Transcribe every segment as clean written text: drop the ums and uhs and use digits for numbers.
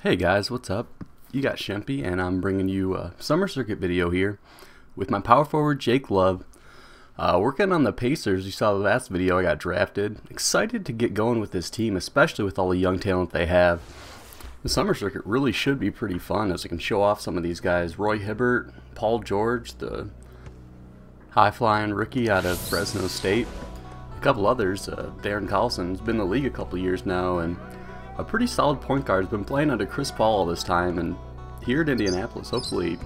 Hey guys, what's up? You got Shempy, and I'm bringing you a summer circuit video here with my power forward Jake Love. Working on the Pacers. You saw the last video, I got drafted. Excited to get going with this team, especially with all the young talent they have. The summer circuit really should be pretty fun as I can show off some of these guys. Roy Hibbert, Paul George, the high-flying rookie out of Fresno State. A couple others, Darren Collison's been in the league a couple years now, and a pretty solid point guard. Has been playing under Chris Paul all this time, and here at Indianapolis, hopefully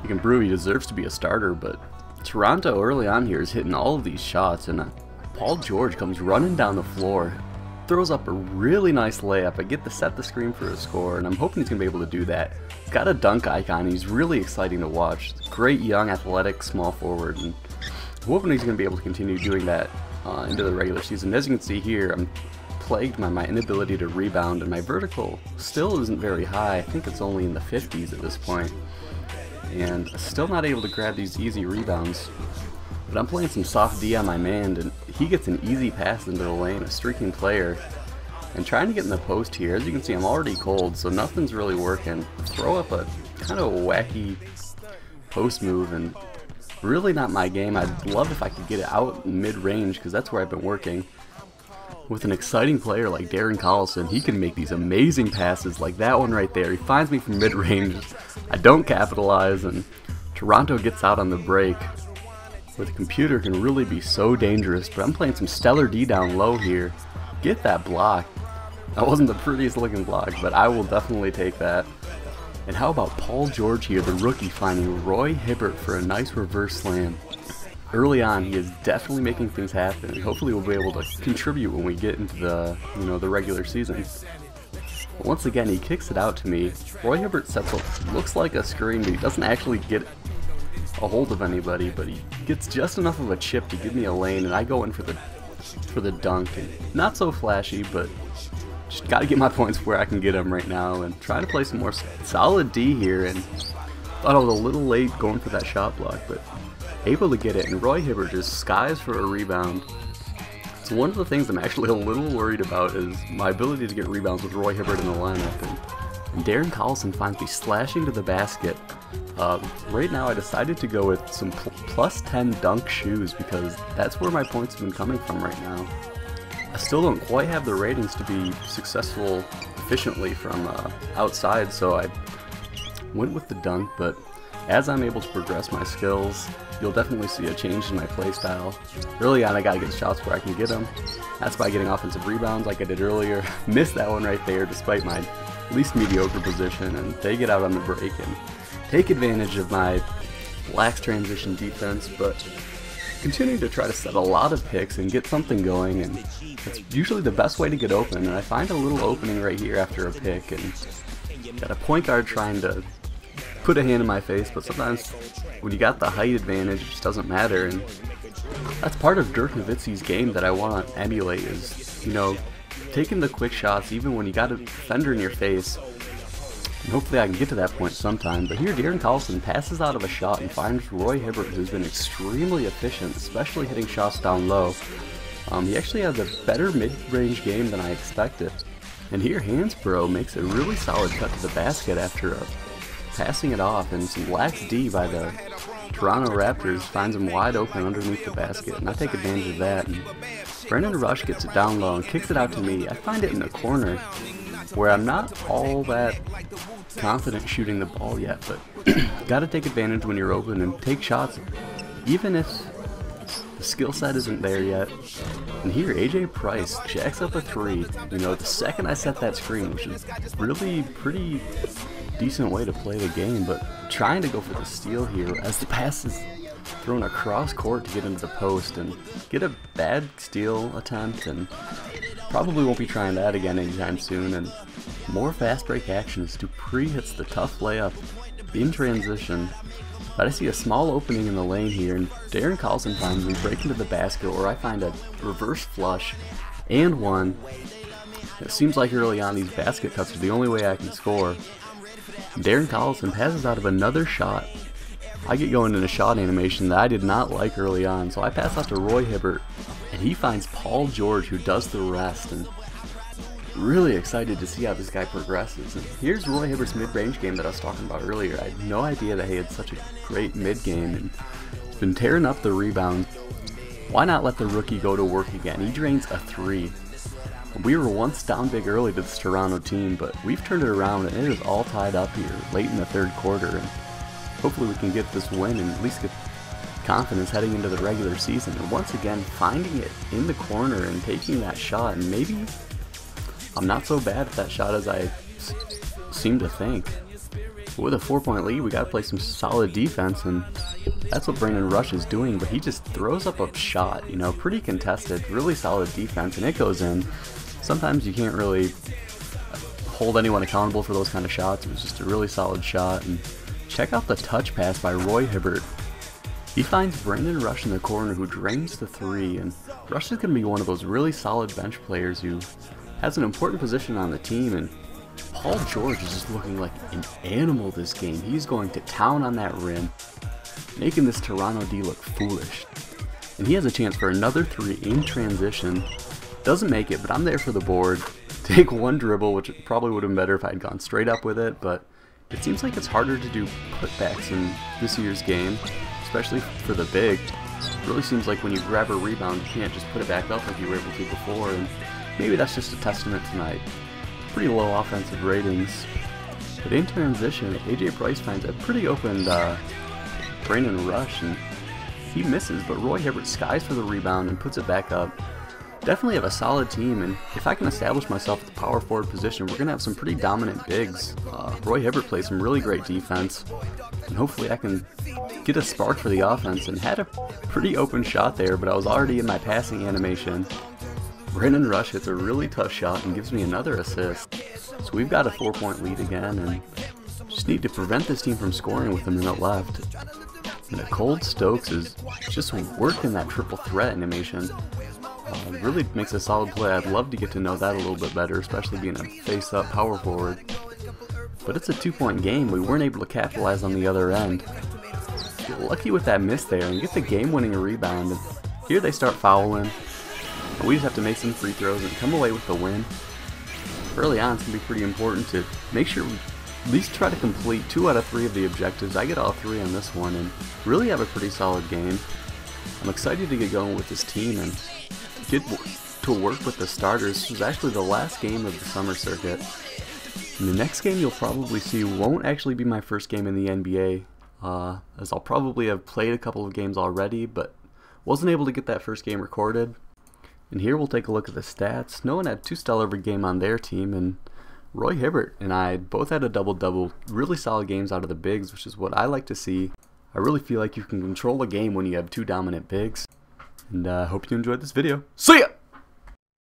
he can prove he deserves to be a starter. But Toronto early on here is hitting all of these shots, and Paul George comes running down the floor, throws up a really nice layup. I get to set the screen for a score, and I'm hoping he's going to be able to do that. He's got a dunk icon. He's really exciting to watch. Great young, athletic, small forward, and I'm hoping he's going to be able to continue doing that into the regular season. As you can see here, I'm plagued by my inability to rebound, and my vertical still isn't very high. I think it's only in the 50s at this point, and still not able to grab these easy rebounds. But I'm playing some soft D on my man, and he gets an easy pass into the lane, a streaking player, and trying to get in the post here. As you can see, I'm already cold, so nothing's really working. Throw up a kind of wacky post move, and really not my game. I'd love if I could get it out mid-range, because that's where I've been working. With an exciting player like Darren Collison, he can make these amazing passes like that one right there. He finds me from mid-range. I don't capitalize, and Toronto gets out on the break. With a computer can really be so dangerous, but I'm playing some stellar D down low here. Get that block. That wasn't the prettiest looking block, but I will definitely take that. And how about Paul George here, the rookie, finding Roy Hibbert for a nice reverse slam. Early on, he is definitely making things happen, and hopefully we'll be able to contribute when we get into the, the regular season. But once again, he kicks it out to me. Roy Hibbert sets up, looks like a screen, but he doesn't actually get a hold of anybody, but he gets just enough of a chip to give me a lane, and I go in for the dunk. And not so flashy, but just got to get my points where I can get them right now, and try to play some more solid D here. And thought I was a little late going for that shot block, but able to get it, and Roy Hibbert just skies for a rebound. So one of the things I'm actually a little worried about is my ability to get rebounds with Roy Hibbert in the lineup. And Darren Collison finds me slashing to the basket. Right now I decided to go with some plus 10 dunk shoes because that's where my points have been coming from right now. I still don't quite have the ratings to be successful efficiently from outside, so I went with the dunk, but as I'm able to progress my skills, you'll definitely see a change in my playstyle. Early on, I gotta get shots where I can get them. That's by getting offensive rebounds like I did earlier. Missed that one right there despite my least mediocre position, and they get out on the break and take advantage of my lax transition defense, but continue to try to set a lot of picks and get something going, and that's usually the best way to get open. And I find a little opening right here after a pick, and got a point guard trying to put a hand in my face, but sometimes when you got the height advantage, it just doesn't matter. And that's part of Dirk Nowitzki's game that I want to emulate is, taking the quick shots even when you got a defender in your face. And hopefully I can get to that point sometime. But here Darren Collison passes out of a shot and finds Roy Hibbert, who's been extremely efficient, especially hitting shots down low. He actually has a better mid-range game than I expected. And here Hansbrough makes a really solid cut to the basket after passing it off, and some lax D by the Toronto Raptors finds him wide open underneath the basket, and I take advantage of that. And Brendan Rush gets it down low and kicks it out to me. I find it in the corner where I'm not all that confident shooting the ball yet, but gotta take advantage when you're open and take shots even if the skill set isn't there yet. And here AJ Price jacks up a three, the second I set that screen, which is really pretty decent way to play the game, but trying to go for the steal here as the pass is thrown across court to get into the post and get a bad steal attempt, and probably won't be trying that again anytime soon. And more fast break action as Dupree hits the tough layup in transition, but I see a small opening in the lane here, and Darren Collison finds me break into the basket, or I find a reverse flush and one. It seems like early on these basket cuts are the only way I can score. Darren Collison passes out of another shot. I get going in a shot animation that I did not like early on, so I pass out to Roy Hibbert, and he finds Paul George, who does the rest. And Really excited to see how this guy progresses. And here's Roy Hibbert's mid-range game that I was talking about earlier. I had no idea that he had such a great mid-game, and he's been tearing up the rebounds. Why not let the rookie go to work again? He drains a 3. We were once down big early to this Toronto team, but we've turned it around, and it is all tied up here late in the third quarter. And hopefully we can get this win and at least get confidence heading into the regular season. And once again, finding it in the corner and taking that shot, and maybe I'm not so bad at that shot as I seem to think. With a 4-point lead, we got to play some solid defense, and that's what Brandon Rush is doing. But he just throws up a shot, you know, pretty contested, really solid defense, and it goes in. Sometimes you can't really hold anyone accountable for those kind of shots. It was just a really solid shot. And check out the touch pass by Roy Hibbert. He finds Brandon Rush in the corner, who drains the 3, and Rush is going to be one of those really solid bench players who has an important position on the team. And Paul George is just looking like an animal this game. He's going to town on that rim, making this Toronto D look foolish. And he has a chance for another 3 in transition. Doesn't make it, but I'm there for the board. Take one dribble, which probably would have been better if I had gone straight up with it, but it seems like it's harder to do putbacks in this year's game, especially for the big. It really seems like when you grab a rebound, you can't just put it back up like you were able to before, and maybe that's just a testament tonight. Pretty low offensive ratings. But in transition, AJ Price finds a pretty open Brandon Rush, and he misses, but Roy Hibbert skies for the rebound and puts it back up. Definitely have a solid team, and if I can establish myself at the power forward position, we're going to have some pretty dominant bigs. Roy Hibbert plays some really great defense, and hopefully I can get a spark for the offense, and had a pretty open shot there, but I was already in my passing animation. Brandon Rush hits a really tough shot and gives me another assist. So we've got a 4-point lead again, and just need to prevent this team from scoring with a minute left. And Cold Stokes is just working that triple threat animation. Really makes a solid play. I'd love to get to know that a little bit better, especially being a face-up power forward. But it's a 2-point game. We weren't able to capitalize on the other end. Get lucky with that miss there and get the game-winning rebound. And here they start fouling. We just have to make some free throws and come away with the win. Early on, it's going to be pretty important to make sure we at least try to complete 2 out of 3 of the objectives. I get all 3 on this one and really have a pretty solid game. I'm excited to get going with this team and get to work with the starters. This was actually the last game of the summer circuit. And the next game you'll probably see won't actually be my first game in the NBA, as I'll probably have played a couple of games already, but wasn't able to get that first game recorded. And here we'll take a look at the stats. No one had too stellar of a game on their team, and Roy Hibbert and I both had a double-double, really solid games out of the bigs, which is what I like to see. I really feel like you can control a game when you have 2 dominant bigs. And I hope you enjoyed this video. See ya!